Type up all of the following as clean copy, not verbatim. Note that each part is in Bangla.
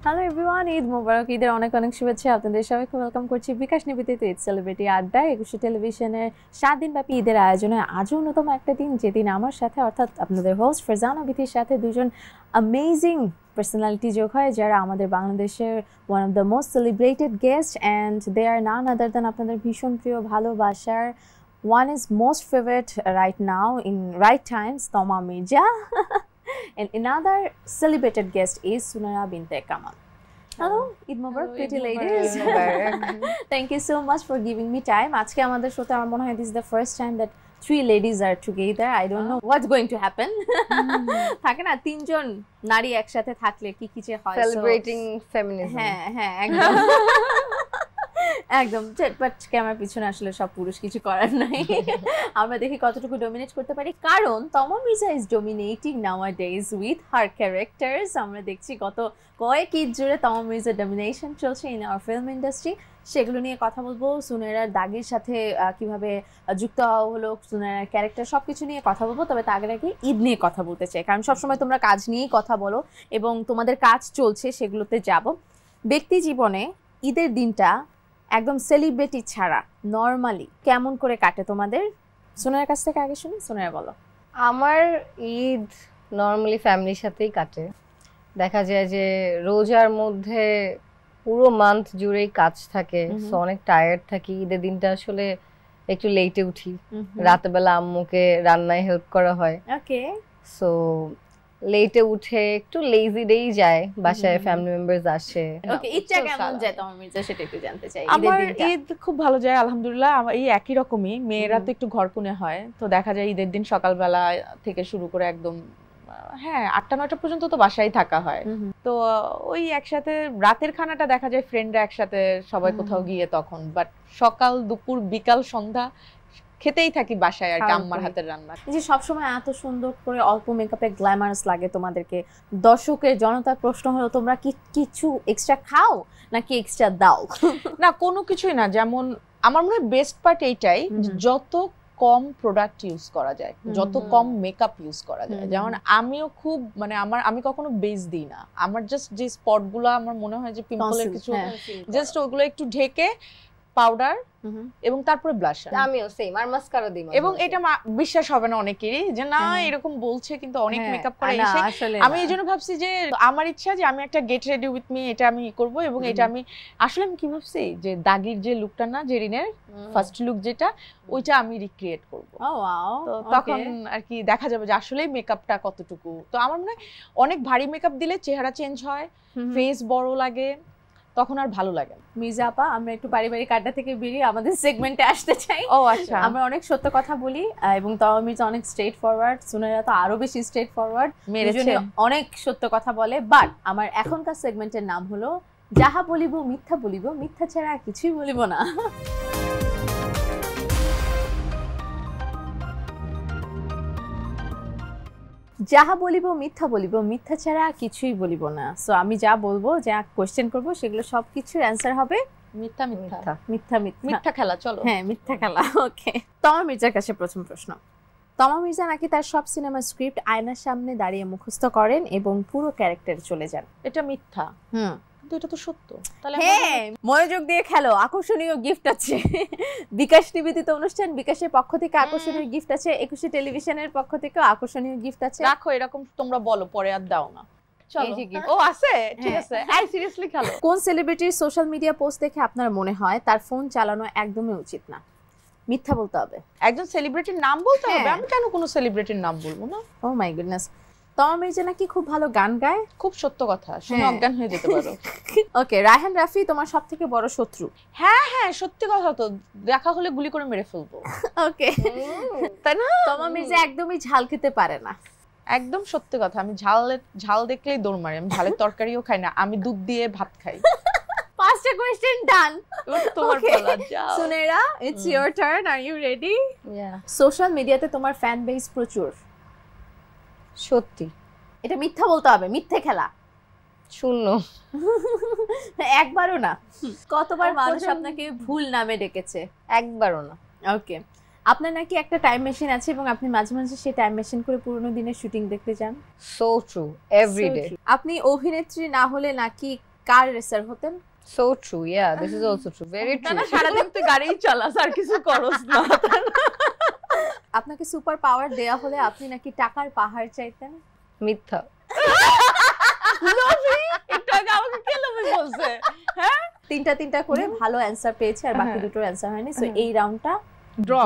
হ্যালো এভরিওয়ান, ঈদ মোবারক। ঈদের অনেক অনেক শুভেচ্ছা। আপনাদের সবাইকে ওয়েলকাম করছি বিকাশ নিবেদিত ঈদ সেলিব্রিটি আড্ডায়। 21 টেলিভিশনের 7 দিনব্যাপী ঈদের আয়োজনে আজও অন্যতম একটা দিন, যেদিন আমার সাথে অর্থাৎ আপনাদের হোস্ট ফারজানা বিথির সাথে দুজন অ্যামেজিং পার্সোনালিটি যোগ হয়, যারা আমাদের বাংলাদেশের one of the most celebrated guest, and they are none other than আপনাদের ভীষণ প্রিয় ভালোবাসার one is most favorite right now in right times, Toma Mirza. And another celebrated guest is Sunara Binte Kamal. Hello, Eid Mubarak, pretty ladies. Thank you so much for giving me time. Aajke amader showte amar mone hoy this is the first time that 3 ladies are together. I don't know what's going to happen. থাকে না তিনজন নারী একসাথে থাকলে কি কি যে হয়, celebrating feminism. হ্যাঁ একদম একদম। বাট ক্যামেরার পিছনে আসলে সব পুরুষ কিছু করার নাই। আমরা দেখি কতটুকু ডমিনেট করতে পারি, কারণ তমা Mirza is dominating নাওয়াডেজ with her characters. আমরা দেখছি গত কয়েক ঈদ জুড়ে তমা মির্জার ডমিনেশন চলছে ইন আওয়ার ফিল্ম ইন্ডাস্ট্রি। সেগুলো নিয়ে কথা বলবো, সুনেরার দাগের সাথে কিভাবে যুক্ত হওয়া হলো, সুনেরার ক্যারেক্টার সব কিছু নিয়ে কথা বলবো। তবে তার আগে ঈদ নিয়ে কথা বলতে চাই, কারণ সবসময় তোমরা কাজ নিয়েই কথা বলো এবং তোমাদের কাজ চলছে, সেগুলোতে যাব। ব্যক্তি জীবনে ঈদের দিনটা একদম সেলিব্রিটি ছাড়া নর্মালি কেমন করে কাটে তোমাদের? সোনার কাছ থেকে আগে শুনি। সোনার বলো। আমার ঈদ নর্মালি ফ্যামিলির সাথেই কাটে। দেখা যায় যে রোজার মধ্যে পুরো মান্থ জুড়েই কাজ থাকে, সো অনেক টায়ার্ড থাকি। ঈদের দিনটা আসলে একটু লেটে উঠি, রাতবেলা আম্মুকে রান্নায় হেল্প করা হয়। ওকে, সো লেটে উঠে একটু লেজি ডেই যায়, বাসায় ফ্যামিলি মেম্বারস আসে। ওকে, ঈদটা কেমন যায় তোমার মির্জা সেটা একটু জানতে চাই। আমার ঈদ খুব ভালো যায় আলহামদুলিল্লাহ। আমার এই একই রকমই, মেয়েরা তো একটু ঘরকুনে হয়, তো দেখা যায় ঈদের দিন সকালবেলা থেকে শুরু করে একদম 8টা-9টা পর্যন্ত তো বাসায় থাকা হয়। তো ওই একসাথে রাতের খানাটা দেখা যায় ফ্রেন্ডরা একসাথে সবাই কোথাও গিয়ে তখন, বাট সকাল দুপুর বিকাল সন্ধ্যা খেতেই থাকি বাসায় আর কি আম্মার হাতের রান্না। যে সবসময় এত সুন্দর করে অল্প মেকআপে গ্ল্যামারাস লাগে তোমাদেরকে, দর্শকের জনতার প্রশ্ন হলো তোমরা কি কিছু এক্সট্রা খাও নাকি এক্সট্রা দাও? না, কোনো কিছুই না। যেমন আমার মনে হয় বেস্ট পার্ট এইটাই, যত কম প্রোডাক্ট ইউজ করা যায়, যত কম মেকআপ ইউজ করা যায়। যেমন আমিও খুব আমি কখনো বেস দিই না। আমার জাস্ট যে স্পটগুলো আমার মনে হয় যে পিম্পলের কিছু, জাস্ট ওগুলো একটু ঢেকে পাউডার এবং তারপরে ব্লাশার। আমিও সেম, আর মাস্কারা দিই। এবং এটা বিশ্বাস হবে না অনেকেরই যে না এরকম বলছে, কিন্তু অনেক মেকআপ করে এসে আমি এইজন্য ভাবছি যে আমার ইচ্ছা যে আমি একটা গেট রেডি উইথ মি এটা আমি করব। এবং এটা আমি আসলে আমি কি ভাবছি যে দাগির যে লুকটা না, জেরিনের ফার্স্ট লুক যেটা, ওইটা আমি রিক্রিয়েট করব। তো তখন আর কি দেখা যাবে যে আসলেই মেকআপটা কতটুকু। তো আমার মনে হয় অনেক ভারী মেকআপ দিলে চেহারা চেঞ্জ হয়, ফেস বড় লাগে, তখন আর ভালো লাগে। মির্জা আপা, আমরা একটু পারিবারিক আড্ডা থেকে বেরিয়ে আমাদের সেগমেন্টে আসতে চাই। ও আচ্ছা। আমরা অনেক সত্য কথা বলি এবং তমা মির্জা অনেক স্ট্রেট ফরওয়ার্ড, সুনেরা তো আরো বেশি স্ট্রেট ফরওয়ার্ড, অনেক সত্য কথা বলে। বাট আমার এখনকার সেগমেন্টের নাম হলো যাহা বলিব মিথ্যা বলিব, মিথ্যা ছাড়া কিছুই বলিব না। যাহা বলিব মিথ্যা বলিব, মিথ্যা ছাড়া কিছুই বলিব না। সো আমি যা বলবো, যা কোশ্চেন করব, সেগুলো সবকিছুর অ্যান্সার হবে মিথ্যা মিথ্যা মিথ্যা মিথ্যা মিথ্যা খেলা। চলো, হ্যাঁ মিথ্যা খেলা। ওকে, তমা মির্জার কাছে প্রথম প্রশ্ন। তমা মির্জা নাকি তার সব সিনেমার স্ক্রিপ্ট আয়নার সামনে দাঁড়িয়ে মুখস্থ করেন এবং পুরো ক্যারেক্টার চলে যান। এটা মিথ্যা, কিন্তু এটা তো সত্য। তাহলে হ্যাঁ, মনোযোগ দিয়ে খেলো, আকর্ষণীয় গিফট আছে। বিকাশ নিবেদিত অনুষ্ঠান, বিকাশের পক্ষ থেকে আকর্ষণীয় গিফট আছে, 21 টেলিভিশনের পক্ষ থেকে আকর্ষণীয় গিফট আছে। রাখো, এরকম তোমরা বলো, পরে আর দাও না। ও আছে, ঠিক আছে। আই সিরিয়াসলি খেলো। কোন সেলিব্রিটির সোশ্যাল মিডিয়া পোস্ট দেখে আপনার মনে হয় তার ফোন চালানো একদমই উচিত না? মিথ্যা বলতে হবে। একজন সেলিব্রিটির নাম বলতে হবে? আমি কেন কোনো সেলিব্রিটির নাম বলবো না? ও মাই গুডনেস। তমা মির্জা নাকি খুব ভালো গান গায়। খুব সত্য কথা, শুনে অজ্ঞান হয়ে যেতে পারো। ওকে, রায়হান রাফি তোমার সবথেকে বড় শত্রু? হ্যাঁ হ্যাঁ, সত্যি কথা তো, দেখা হলে গুলি করে মেরে ফেলবো। ওকে, তাই না? তমা মির্জা একদমই ঝাল খেতে পারে না। একদম সত্যি কথা, আমি ঝাল দেখলেই দৌড় মারি। আমি ঝালের তরকারিও খাই না, আমি দুধ দিয়ে ভাত খাই। পাঁচটা কোশ্চেন ডান। তোমার পালা, যাও। Sunera, it's your turn. Are you ready? Social মিডিয়াতে তোমার ফ্যান বেস প্রচুর। সত্যি। এটা মিথ্যা বলতে হবে, মিথ্যে খেলা। শূন্য। একবারও না? কতবার মানুষ আপনাকে ভুল নামে ডেকেছে? একবারও না। ওকে, আপনার নাকি একটা টাইম মেশিন আছে এবং আপনি মাঝে মাঝে সেই টাইম মেশিন করে পুরনো দিনের শুটিং দেখতে যান। So true, everyday. আপনি অভিনেত্রী না হলে নাকি কার রেসার হতেন? So true, yeah, this is also true, very true. না সারাদিন তুই গাড়ি চালাস আর কিছু করস না। আপনাকে সুপার পাওয়ার দেয়া হলে আপনি নাকি টাকার পাহাড় চাইতেন? মিথ্যা। লোভী, একটু আগে আমাকে কে লোভী বলছে? হ্যাঁ, তিনটা করে ভালো অ্যানসার পেয়েছে আর বাকি দুটোর অ্যানসার হয়নি, সো এই রাউন্ডটা ড্র।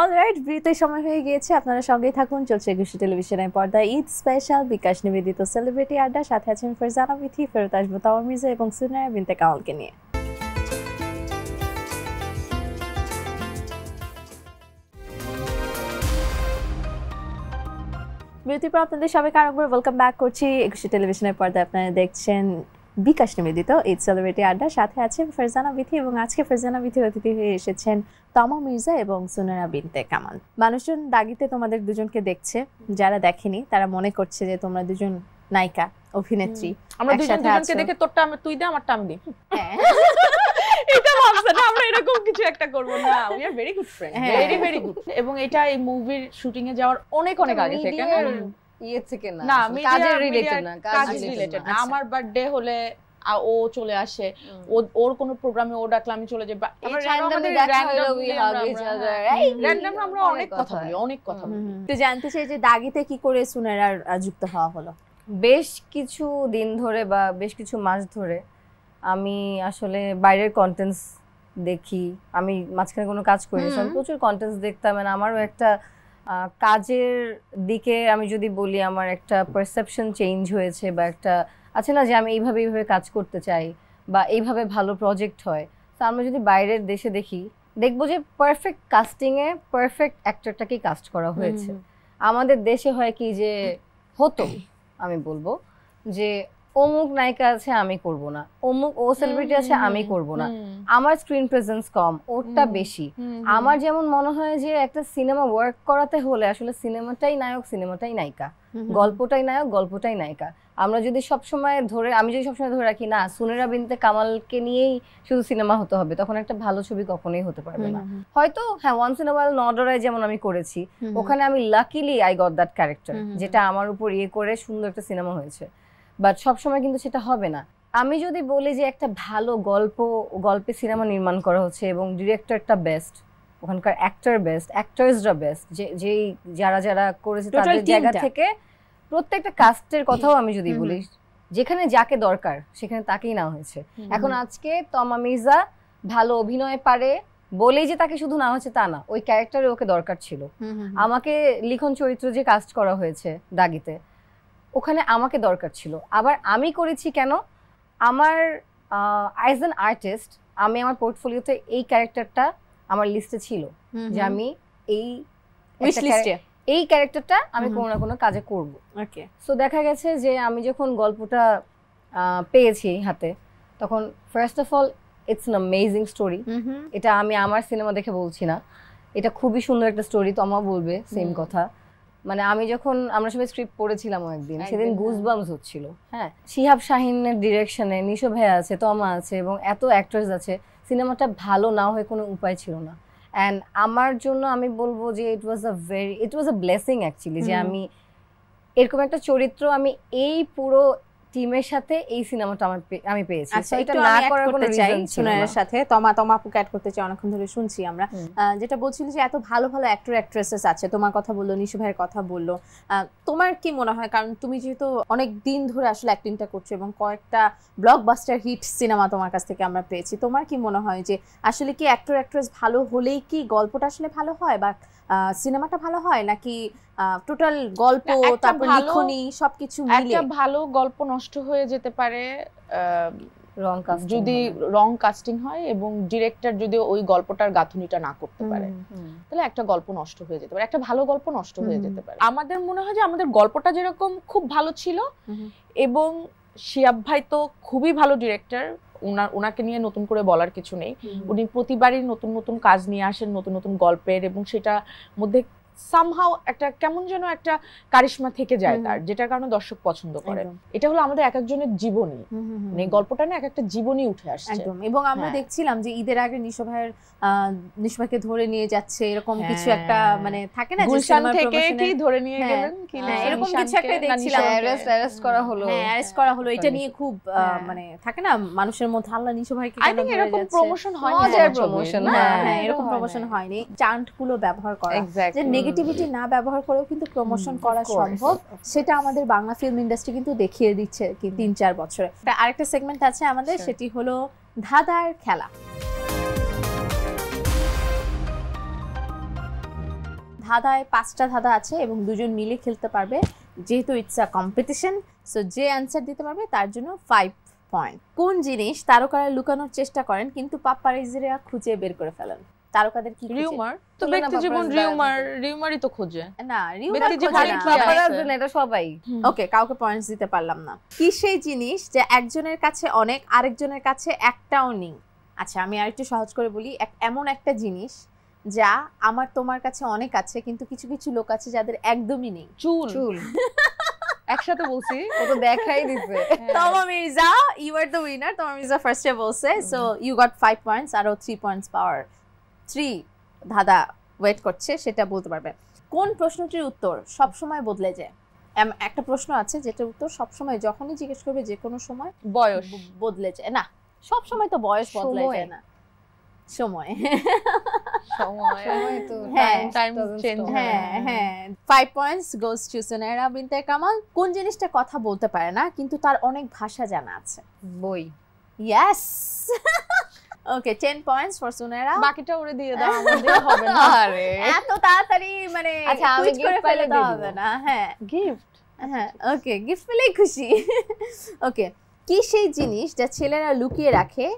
অলরাইট, ব্রিতের সময় হয়ে গিয়েছে, আপনারা সঙ্গেই থাকুন। চলছে একুশে টেলিভিশনের পর্দায় ঈদ স্পেশাল বিকাশ নিবেদিত সেলিব্রিটি আড্ডা। সাথে আছেন ফারজানা বিথি, ফেরত আসবো তাওয়া মির্জা এবং সুনায়া বিনতে কামালকে নিয়ে। বিরতির পর আপনাদের সবাইকে আরেকবার ওয়েলকাম ব্যাক করছি। একুশে টেলিভিশনের পর্দায় আপনারা দেখছেন বিকাশ নিবেদিত ঈদ সেলিব্রিটি আড্ডা। সাথে আছেন ফারজানা বিথি এবং আজকে ফারজানা বিথির অতিথি হয়ে এসেছেন তমা মির্জা এবং সুনায়া বিনতে কামাল। মানুষজন দাগিতে তোমাদের দুজনকে দেখছে, যারা দেখেনি তারা মনে করছে যে তোমরা দুজন নায়িকা অভিনেত্রী। আমরা দুজনকে দেখে তোরটা আমি তুই দে, আমারটা আমি দিই, এটা ভাবছ না আমরা এরকম কিছু একটা করব না। We are very good friend, very very good. এবং এটা এই মুভির শুটিং এ যাওয়ার অনেক আগে থেকে না, ইয়ে থেকে না, না কাজের রিলেটেড না, কাজ রিলেটেড না। আমার বার্থডে হলে ও চলে আসে, ওর কোনো প্রোগ্রামে ও ডাকলে আমি চলে যাই। আমরা অনেক কথা বলি, অনেক কথা বলি। তো জানতে চাই যে দাগিতে কি করে সুনায়ার যুক্ত হওয়া হলো? বেশ কিছু দিন ধরে বা বেশ কিছু মাস ধরে আমি আসলে বাইরের কন্টেন্টস দেখি। আমি মাঝখানে কোনো কাজ করিনি, আমি প্রচুর কন্টেন্টস দেখতাম। আমারও একটা কাজের দিকে আমি যদি বলি, আমার একটা পারসেপশন চেঞ্জ হয়েছে, বা একটা আছে না যে আমি এইভাবে কাজ করতে চাই বা এইভাবে ভালো প্রজেক্ট হয়। তো আমরা যদি বাইরের দেশে দেখি, দেখবো যে পারফেক্ট কাস্টিংয়ে পারফেক্ট অ্যাক্টরটাকেই কাস্ট করা হয়েছে। আমাদের দেশে হয় কি যে হতো, আমি বলবো যে অমুক নায়িকা আছে আমি করব না, অমুক ও সেলিব্রিটি আছে আমি করব না, আমার স্ক্রিন প্রেজেন্স কম, ওরটা বেশি। আমার যেমন মনে হয় যে একটা সিনেমা ওয়ার্ক করাতে হলে আসলে সিনেমাটাই নায়ক, সিনেমাটাই নায়িকা, গল্পটাই নায়ক, গল্পটাই নায়িকা। আমরা যদি সবসময় আমি যদি সবসময় ধরে রাখি না সুনেরা বিনতে কামালকে নিয়েই শুধু সিনেমা হতে হবে, তখন একটা ভালো ছবি কখনোই হতে পারবে না। হয়তো হ্যাঁ, ওয়ান্স ইন আ ওয়াইল নডরায় যেমন আমি করেছি, ওখানে আমি luckily I got that character, যেটা আমার উপর ইয়ে করে সুন্দর একটা সিনেমা হয়েছে। বাট সবসময় কিন্তু সেটা হবে না। আমি যদি বলি যে একটা ভালো গল্পে সিনেমা নির্মাণ করা হচ্ছে এবং ডিরেক্টরটা বেস্ট, ওখানকার অ্যাক্টর বেস্ট, অ্যাক্টরসরা বেস্ট, যেই যারা করেছে তাদের জায়গা থেকে প্রত্যেকটা কাস্টের কথাও আমি যদি বলি, যেখানে যাকে দরকার সেখানে তাকেই নেওয়া হয়েছে। এখন আজকে তমা মির্জা ভালো অভিনয় পারে বলেই যে তাকে শুধু না হয়েছে তা না, ওই ক্যারেক্টারে ওকে দরকার ছিল। আমাকে লিখন চরিত্র যে কাস্ট করা হয়েছে দাগিতে, ওখানে আমাকে দরকার ছিল। আবার আমি করেছি কেন, আমার অ্যাজ অ্যান আর্টিস্ট আমি আমার পোর্টফোলিওতে এই ক্যারেক্টারটা আমার লিস্টে ছিল যে আমি এই ক্যারেক্টারটা আমি কোনো না কোনো কাজে করবো। ওকে, সো দেখা গেছে যে আমি যখন গল্পটা পেয়েছি হাতে, তখন first of all it's an amazing story. এটা আমি আমার সিনেমা দেখে বলছি না, এটা খুবই সুন্দর একটা স্টোরি। তমা বলবে সেম কথা। মানে আমরা সবাই স্ক্রিপ্ট পড়েছিলাম একদিন, সেদিন গুজবাম্পস হচ্ছিল। হ্যাঁ, শিহাব শাহিনের ডিরেকশনে নিশো ভাইয়া আছে, তমা আছে এবং এত অ্যাক্টরস আছে। সিনেমাটা ভালো না হয়ে কোনো উপায় ছিল না। অ্যান্ড আমার জন্য আমি বলবো যে ইট ওয়াজ আ ব্লেসিং অ্যাকচুয়ালি, যে আমি এরকম একটা চরিত্র আমি এই পুরো টিমের সাথে এই সিনেমাটা আমি পেয়েছি। আচ্ছা, এটা না করার কোনো রিজন ছিল না। সাথে তমা আপুকে অ্যাড করতে চাই, অনেকক্ষণ ধরে শুনছি আমরা। যেটা বলছিল যে এত ভালো ভালো অ্যাক্টর অ্যাক্ট্রেসেস আছে, তোমার কথা বললো, নিশু ভাইয়ের কথা বললো, তোমার কি মনে হয়, কারণ তুমি যেহেতু অনেক দিন ধরে আসলে অ্যাক্টিংটা করছো এবং কয়েকটা ব্লকবাস্টার হিট সিনেমা তোমার কাছ থেকে আমরা পেয়েছি, তোমার কি মনে হয় যে আসলে কি অ্যাক্টর অ্যাক্ট্রেস ভালো হলেই কি গল্পটা আসলে ভালো হয় বা সিনেমাটা ভালো হয়, নাকি টোটাল গল্প তারপর লিখনি সবকিছু মিলে? একটা ভালো গল্প নষ্ট হয়ে যেতে পারে যদি রং কাস্টিং হয় এবং ডিরেক্টর যদি ওই গল্পটার গাঁথুনিটা না করতে পারে, তাহলে একটা গল্প নষ্ট হয়ে যেতে পারে, একটা ভালো গল্প নষ্ট হয়ে যেতে পারে। আমাদের মনে হয় যে আমাদের গল্পটা যেরকম খুব ভালো ছিল, এবং শিহাব ভাই তো খুবই ভালো ডিরেক্টর, ওনাকে নিয়ে নতুন করে বলার কিছু নেই। উনি প্রতিবারই নতুন নতুন কাজ নিয়ে আসেন, নতুন নতুন গল্পের, এবং সেটা মধ্যে সামহাউ একটা কেমন যেন একটা কারিশমা থেকে যায় তার, যেটার কারণে দর্শক পছন্দ করে। এটা হলো আমাদের এক একজনের জীবনী, মানে গল্পটা না এক একটা জীবনী উঠে আসছে একদম। এবং আমরা দেখছিলাম যে ঈদের আগে নিশো ভাইকে ধরে নিয়ে যাচ্ছে, এরকম কিছু একটা মানে থাকে না, গুলশান থেকে কি ধরে নিয়ে গেলেন কি না, এরকম কিছু একটা দেখছিলাম, অ্যারেস্ট করা হলো। হ্যাঁ, অ্যারেস্ট করা হলো। এটা নিয়ে খুব মানে থাকে না মানুষের মধ্যে, আল্লাহ নিশো ভাইকে কেন ধরে যাচ্ছে। এরকম প্রমোশন হয় না, প্রমোশন হ্যাঁ, এরকম প্রমোশন হয়নি। চান্ট গুলো ব্যবহার করা, যে নেগেটিভিটি না ব্যবহার করেও কিন্তু প্রমোশন করা সম্ভব, সেটা আমাদের বাংলা ফিল্ম ইন্ডাস্ট্রি কিন্তু দেখিয়ে দিচ্ছে কি 3-4 বছরে। আরেকটা সেগমেন্ট আছে আমাদের, সেটি হলো ধাঁধার খেলা। ধাঁধায় 5টা ধাঁধা আছে এবং দুজন মিলে খেলতে পারবে, যেহেতু ইটস আ কম্পিটিশন। সো যে অ্যানসার দিতে পারবে তার জন্য 5 পয়েন্ট। কোন জিনিস তারকারা লুকানোর চেষ্টা করেন কিন্তু পাপারাইজিরা খুঁজে বের করে ফেলেন? তারকাদের কি? রিউমার তো ব্যক্তি জীবন, রিউমারই তো খোঁজে না, ব্যক্তি জীবন পাপারাইজি না, এটা সবাই। ওকে, কাউকে পয়েন্টস দিতে পারলাম না। কি সেই জিনিস যে একজনের কাছে অনেক, আরেকজনের কাছে একটাও নেই? আচ্ছা, আমি আরেকটু সহজ করে বলি, এমন একটা জিনিস যা আমার তোমার কাছে অনেক আছে কিন্তু কিছু কিছু লোক আছে যাদের একদমই নেই। চুল একসাথে বলছি, ও তো দেখাই দিছে। Toma Mirza, you are the winner. Toma Mirza ফার্স্টে বলছে, সো ইউ গট 5 পয়েন্টস, আর 3 পয়েন্টস পাওয়ার 3 ধাঁধা ওয়েট করছে, সেটা বলতে পারবে। কোন প্রশ্নটির উত্তর সব সময় বদলে যায়? একটা প্রশ্ন আছে যেটার উত্তর সব সময়, যখনই জিজ্ঞেস করবে যে কোনো সময়, বয়স বদলে যায় না। সব সময় তো বয়স বদলে যায় না, সময় তো টাইম চেঞ্জ। হ্যাঁ, 5 পয়েন্টস গোস টু সুনাইরা বিনতে কামাল। কোন জিনিসটা কথা বলতে পারে না কিন্তু তার অনেক ভাষা জানা আছে? বই। Yes. Okay, 10 points for Sunaira. বাকিটা ওরে দিয়ে দাও, আমাদের হবে না। আরে এত তাড়াতাড়ি মানে আচ্ছা, আমি গিফট পাইলে দিয়ে হবে না। হ্যাঁ, গিফট। হ্যাঁ, ওকে, গিফট পেলেই খুশি। ওকে, কি সেই জিনিস যা ছেলেরা লুকিয়ে রাখে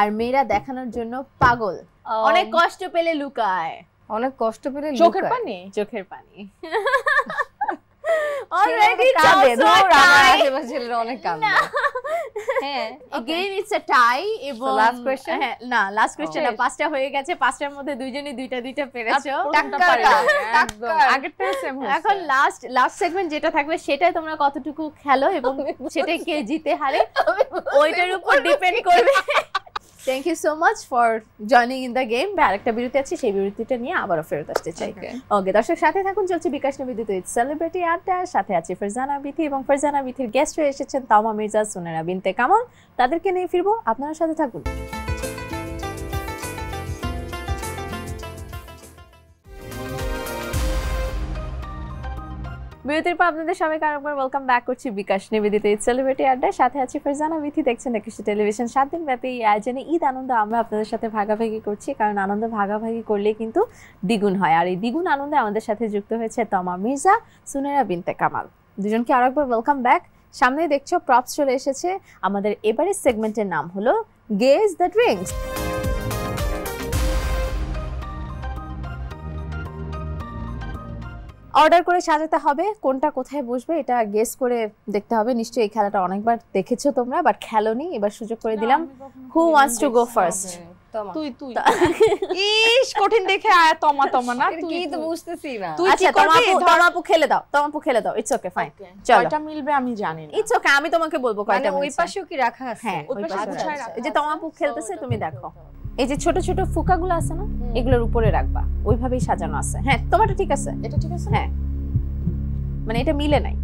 আর মেয়েরা দেখানোর জন্য পাগল? অনেক কষ্ট পেলে লুকায়। অনেক কষ্ট পেলে চোখের পানি। চোখের পানি। অলরেডি কাঁদে, ধর আমার আশেপাশে ছেলেরা অনেক কাঁদে। হ্যাঁ, again it's a tie। এবং লাস্ট কোশ্চেন, হ্যাঁ না, লাস্ট কোশ্চেন না, 5টা হয়ে গেছে, 5টার মধ্যে দুইজনই দুইটা পেরেছো। আগেরটা সেম হয়েছে। এখন লাস্ট সেগমেন্ট যেটা থাকবে সেটাই তোমরা কতটুকু খেলো এবং সেটাই কে জিতে হারে ওইটার উপর ডিপেন্ড করবে। Thank you so much for joining in the game. আরেকটা বিরতি আছে, সেই বিরতিটা নিয়ে আবারও ফেরত আসতে চাই। ওকে দর্শক, সাথে থাকুন, চলছে বিকাশ নিবেদিত সেলিব্রিটি আড্ডা। সাথে আছে ফারজানা বিথি, এবং ফারজানা বিথির গেস্ট হয়ে এসেছেন তমা মির্জা, সুনাইরা বিনতে কামাল। তাদেরকে নিয়ে ফিরবো, আপনারা সাথে থাকুন। বিরতির পর আপনাদের সবাইকে আরেকবার ওয়েলকাম ব্যাক করছি বিকাশ নিবেদিত সেলিব্রিটি আড্ডায়। সাথে আছি ফারজানা বিথি, দেখছেন একুশে টেলিভিশন। 7 দিন ব্যাপী এই আয়োজনে ঈদ আনন্দ আমরা আপনাদের সাথে ভাগাভাগি করছি, কারণ আনন্দ ভাগাভাগি করলে কিন্তু দ্বিগুণ হয়। আর এই দ্বিগুণ আনন্দে আমাদের সাথে যুক্ত হয়েছে তমা মির্জা, সুনাইরা বিনতে কামাল। দুজনকে আরেকবার ওয়েলকাম ব্যাক। সামনে দেখছো প্রপস চলে এসেছে। আমাদের এবারের সেগমেন্টের নাম হলো গেস দ্য ড্রিঙ্কস। অর্ডার করে সাজাতে হবে, কোনটা কোথায় বসবে এটা গেস করে দেখতে হবে। নিশ্চয়ই এই খেলাটা অনেকবার দেখেছো তোমরা, বাট খেলোনি, এবার সুযোগ করে দিলাম। Who wants to go first? তুই ইস কঠিন দেখে আয় তমা না, তুই তো বুঝতেছি না। আচ্ছা, তমাপু খেলে দাও। It's okay, fine. চলো, কয়টা মিলবে আমি জানি না। ইটস ওকে, আমি তোমাকে বলবো কয়টা মিলবে। ওই পাশেও কি রাখা আছে? হ্যাঁ, ওই পাশে আছে। এই যে তমাপু খেলতেছে, তুমি দেখো, এই যে ছোট ছোট ফুকাগুলো আছে না, এগুলোর উপরে রাখবা, ওইভাবেই সাজানো আছে। হ্যাঁ, তোমারটা ঠিক আছে, এটা ঠিক আছে। হ্যাঁ, মানে এটা মিলে নাই,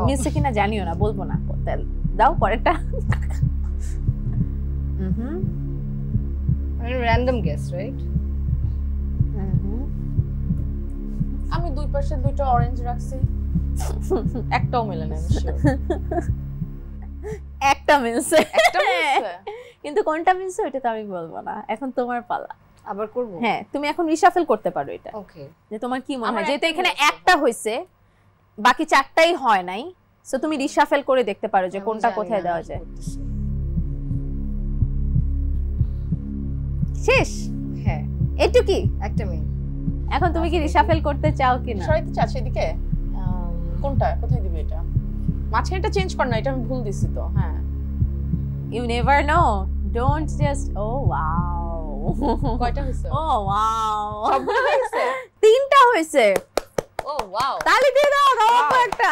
মিলছে কিনা জানিও না, বলবো না। দাও পরেরটা। Random guess, right? আমি দুই পাশে দুইটা অরেঞ্জ রাখছি, একটাও মিলে না। একটা মিলছে, কিন্তু কোনটা মিলছে ওটা তো আমি বলবো না। এখন তোমার পালা, আবার করব। হ্যাঁ, তুমি এখন রিশাফেল করতে পারো এটা। ওকে, যে তোমার কি মনে হয়, যেহেতু এখানে একটা হইছে, বাকি 4টাই হয় নাই, সো তুমি রিশাফেল করে দেখতে পারো যে কোনটা কোথায় দেওয়া যায়। শেষ? হ্যাঁ, একটু কি একটা মিনিট। এখন তুমি কি রিশাফেল করতে চাও কিনা? সরাইতে চাচ্ছি এদিকে। কোনটা কোথায় দিবে? এটা মাঝখানেটা চেঞ্জ কর না, এটা আমি ভুল দিছি তো। হ্যাঁ, you never know, don't just. ও ওয়াও, কয়টা হইছে? ও ওয়াও, সবগুলো হইছে? 3টা হইছে। ওয়াও তালি দিয়ে দাও কামাল একটা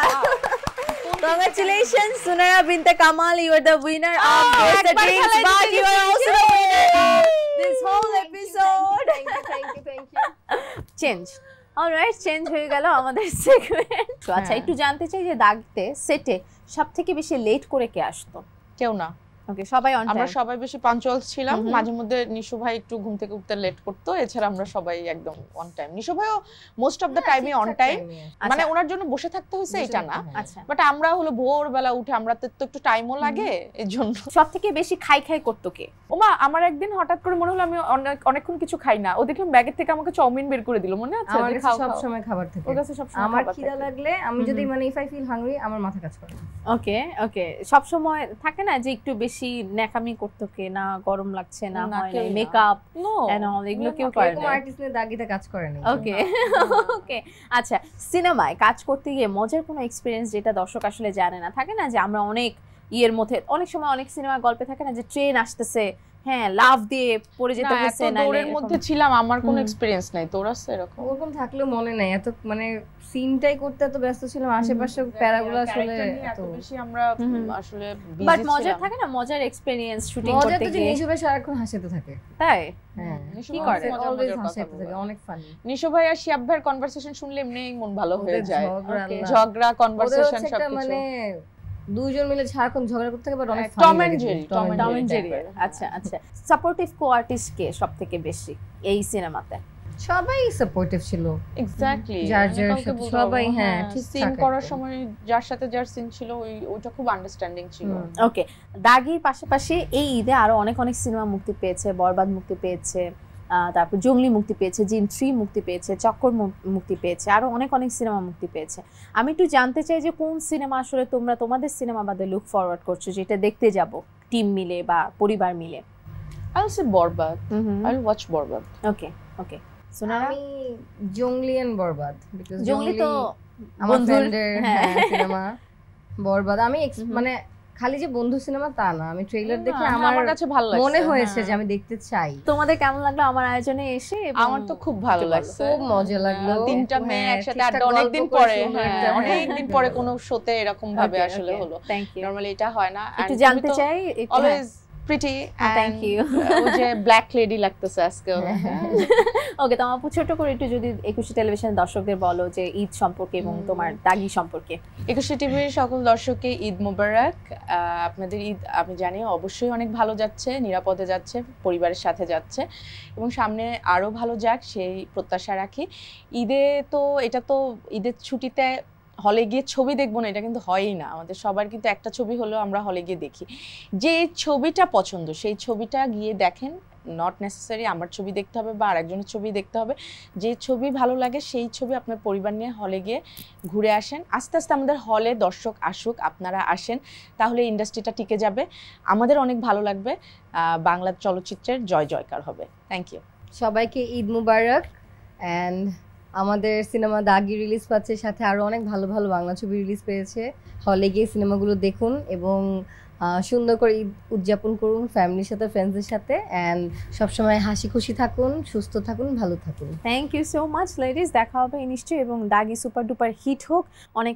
Congratulations Sunara binte Kamal, you are the winner of Guess the Drinks, but you are also the winner of this whole episode. Thank you. Change. Alright, change হয়ে গেল আমাদের সেগমেন্ট। আচ্ছা, একটু জানতে চাই যে দাগতে সেটে সবথেকে বেশি লেট করে কে আসতো? কেউ না। ওকে, সবাই অন টাইম। আমরা সবাই বেশি পাঞ্চুয়াল ছিলাম, মাঝে মধ্যে নিশু ভাই একটু ঘুম থেকে উঠতে লেট করতো, এছাড়া আমরা সবাই একদম অন টাইম। নিশু ভাইও মোস্ট অফ দ্য টাইমই অন টাইম, মানে ওনার জন্য বসে থাকতে হয়েছে এটা না, বাট আমরা হলো ভোরবেলা উঠে, আমরা তো একটু টাইমও লাগে এর জন্য। সবথেকে বেশি খাই করতো কে? ওমা, আমার একদিন হঠাৎ করে মনে হলো আমি অনেকক্ষণ কিছু খাই না, ও দেখলাম ব্যাগের থেকে আমাকে চাউমিন বের করে দিল, মনে আছে? আমার কাছে সব সময় খাবার থাকে, ওর কাছে সব সময় আমার খিদা লাগলে আমি যদি মানে ইফ আই ফিল হাংরি আমার মাথা কাজ করে। ওকে, সব সময় থাকে না যে একটু বেশি ন্যাকামি করতে কে না, গরম লাগছে না, হয় না মেকআপ এন্ড অল, এগুলো কেউ করে না, আর্টিস্টদের দাগিতে কাজ করে না। ওকে। আচ্ছা, সিনেমায় কাজ করতে গিয়ে মজার কোনো এক্সপেরিয়েন্স যেটা দর্শক আসলে জানে না, থাকে না যে আমরা অনেক ইয়ের মধ্যে, অনেক সময় অনেক সিনেমার গল্পে থাকে না যে ট্রেন আসতেছে, হ্যাঁ লাভ দিয়ে পড়ে যেতে হচ্ছে না, দৌড়ের মধ্যে ছিলাম, আমার কোনো এক্সপেরিয়েন্স নাই। তোর আছে এরকম? ওরকম থাকলেও মনে নাই, এত মানে সিনটাই করতে এত ব্যস্ত ছিলাম, আশেপাশে প্যারাগুলো আসলে এত বেশি আমরা আসলে বিজি ছিলাম। বাট মজার থাকে না, মজার এক্সপেরিয়েন্স শুটিং করতে গিয়ে। মজা তো নিশু ভাই সারাক্ষণ হাসিতে থাকে। তাই? হ্যাঁ, কি করে? অলওয়েজ হাসিতে থাকে, অনেক ফানি। নিশু ভাই আর শিয়াব ভাইয়ের কনভারসেশন শুনলে এমনি মন ভালো হয়ে যায়, ঝগড়া কনভারসেশন সবকিছু, মানে দুইজন মিলে সারাক্ষণ ঝগড়া করতে থাকে, বাট অনেক ফানি। Tom and Jerry. আচ্ছা, সাপোর্টিভ কো আর্টিস্ট কে সবথেকে বেশি এই সিনেমাতে? সবাই সাপোর্টিভ ছিল, এক্স্যাক্টলি। সবাই হ্যাঁ ঠিক সিন করার সময় যার সাথে যার সিন ছিল ওইটা খুব আন্ডারস্ট্যান্ডিং ছিল। ওকে, দাগির পাশাপাশি এই ঈদে আরো অনেক সিনেমা মুক্তি পেয়েছে, বরবাদ মুক্তি পেয়েছে, তারপর জঙ্গলি মুক্তি পেয়েছে, জিন 3 মুক্তি পেয়েছে, চক্কর মুক্তি পেয়েছে, আরো অনেক সিনেমা মুক্তি পেয়েছে। আমি একটু জানতে চাই যে কোন সিনেমা আসলে তোমরা তোমাদের সিনেমা বাদে লুক ফরওয়ার্ড করছো, যেটা দেখতে যাব টিম মিলে বা পরিবার মিলে? I will say Borbaad, I will watch Borbaad. Okay. আমি জঙ্গলি এন্ড বরবাদ, বিকজ জঙ্গলি তো আমার ফ্রেন্ডের সিনেমা, বরবাদ আমি মানে খালি যে বন্ধু সিনেমা তা না, আমি ট্রেইলার দেখে আমার কাছে ভালো লাগছে, মনে হয়েছে যে আমি দেখতে চাই। তোমাদের কেমন লাগলো আমার আয়োজনে এসে? আমার তো খুব ভালো লাগছে, খুব মজা লাগলো। তিনটা মেয়ে একসাথে আড্ডা, অনেকদিন পরে কোনো শোতে এরকম ভাবে আসলে হলো। নরমালি এটা হয় না। একটু জানতে চাই, অলওয়েজ প্রিটি, থ্যাংক ইউ। ও যে ব্ল্যাক লেডি লাগতেছে আজকে। ওকে, তো আমার ছোট করে একটু যদি 21 টেলিভিশন দর্শকদের বলো যে ঈদ সম্পর্কে এবং তোমার দাগি সম্পর্কে। 21 টিভির সকল দর্শককে ঈদ মোবারক। আপনাদের ঈদ আমি জানি অবশ্যই অনেক ভালো যাচ্ছে, নিরাপদে যাচ্ছে, পরিবারের সাথে যাচ্ছে, এবং সামনে আরো ভালো যাক সেই প্রত্যাশা রাখি। এটা তো ঈদের ছুটিতে হলে গিয়ে ছবি দেখবো না, এটা কিন্তু হয়ই না। আমাদের সবার কিন্তু একটা ছবি হলেও আমরা হলে গিয়ে দেখি। যে ছবিটা পছন্দ সেই ছবিটা গিয়ে দেখেন, নট নেসেসারি আমার ছবি দেখতে হবে বা আরেকজনের ছবি দেখতে হবে। যে ছবি ভালো লাগে সেই ছবি আপনার পরিবার নিয়ে হলে গিয়ে ঘুরে আসেন। আস্তে আস্তে আমাদের হলে দর্শক আসুক, আপনারা আসেন, তাহলে ইন্ডাস্ট্রিটা টিকে যাবে, আমাদের অনেক ভালো লাগবে, বাংলা চলচ্চিত্রের জয় জয়কার হবে। থ্যাংক ইউ সবাইকে, ঈদ মুবারক। অ্যান্ড আমাদের সিনেমা দাগি রিলিজ পাচ্ছে, সাথে আরো অনেক ভালো ভালো বাংলা ছবি রিলিজ পেয়েছে। হলে গিয়ে সিনেমাগুলো দেখুন এবং সুন্দর করে ঈদ উদযাপন করুন ফ্যামিলির সাথে, ফ্রেন্ডসদের সাথে, অ্যান্ড সবসময় হাসি খুশি থাকুন, সুস্থ থাকুন, ভালো থাকুন। Thank you so much ladies, দেখা হবে নিশ্চয়ই, এবং দাগি সুপার ডুপার হিট হোক, অনেক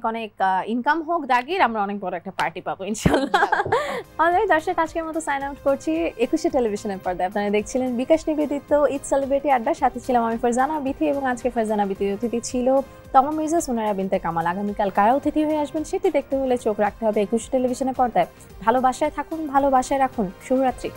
ইনকাম হোক দাগির, আমরা অনেক বড় একটা পার্টি পাবো ইনশাআল্লাহ। অলরাইট দর্শক, আজকের মতো সাইন আউট করছি 21 টেলিভিশনের পর্দায়। আপনারা দেখছিলেন বিকাশ নিবেদিত ঈদ সেলিব্রিটি আড্ডা, সাথে ছিলাম আমি ফারজানা বিথি, এবং আজকে ফারজানা বিথির অতিথি ছিল তমা মির্জা, সুনারা বিনতে কামাল। আগামীকাল কারা অতিথি হয়ে আসবেন সেটি দেখতে হলে চোখ রাখতে হবে 21 টেলিভিশনের পর্দায়। ভালোবাসায় থাকুন, ভালোবাসায় রাখুন। শুভরাত্রি।